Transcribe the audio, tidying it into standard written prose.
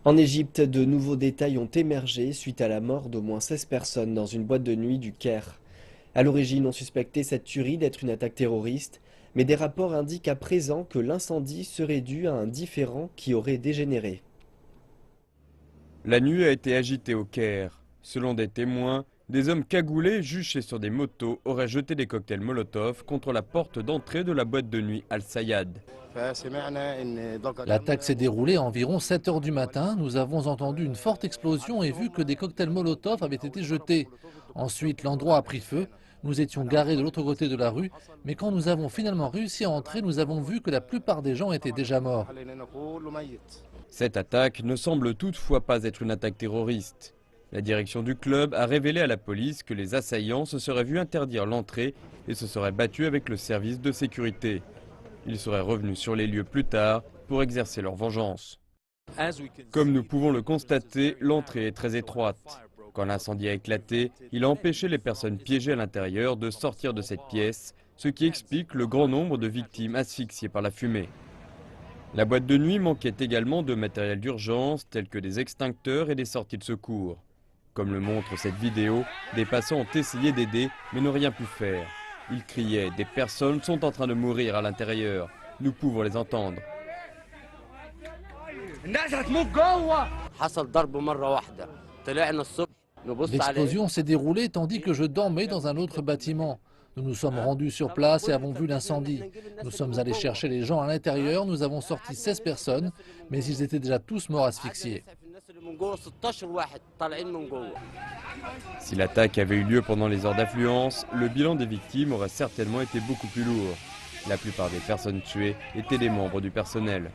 En Égypte, de nouveaux détails ont émergé suite à la mort d'au moins 16 personnes dans une boîte de nuit du Caire. À l'origine, on suspectait cette tuerie d'être une attaque terroriste, mais des rapports indiquent à présent que l'incendie serait dû à un différend qui aurait dégénéré. La nuit a été agitée au Caire. Selon des témoins, des hommes cagoulés juchés sur des motos auraient jeté des cocktails Molotov contre la porte d'entrée de la boîte de nuit Al-Sayad. L'attaque s'est déroulée à environ 7 heures du matin. Nous avons entendu une forte explosion et vu que des cocktails Molotov avaient été jetés. Ensuite, l'endroit a pris feu. Nous étions garés de l'autre côté de la rue, mais quand nous avons finalement réussi à entrer, nous avons vu que la plupart des gens étaient déjà morts. Cette attaque ne semble toutefois pas être une attaque terroriste. La direction du club a révélé à la police que les assaillants se seraient vus interdire l'entrée et se seraient battus avec le service de sécurité. Ils seraient revenus sur les lieux plus tard pour exercer leur vengeance. Comme nous pouvons le constater, l'entrée est très étroite. Quand l'incendie a éclaté, il a empêché les personnes piégées à l'intérieur de sortir de cette pièce, ce qui explique le grand nombre de victimes asphyxiées par la fumée. La boîte de nuit manquait également de matériel d'urgence tel que des extincteurs et des sorties de secours. Comme le montre cette vidéo, des passants ont essayé d'aider mais n'ont rien pu faire. Ils criaient « Des personnes sont en train de mourir à l'intérieur. Nous pouvons les entendre. » L'explosion s'est déroulée tandis que je dormais dans un autre bâtiment. Nous nous sommes rendus sur place et avons vu l'incendie. Nous sommes allés chercher les gens à l'intérieur, nous avons sorti 16 personnes, mais ils étaient déjà tous morts asphyxiés. Si l'attaque avait eu lieu pendant les heures d'affluence, le bilan des victimes aurait certainement été beaucoup plus lourd. La plupart des personnes tuées étaient des membres du personnel.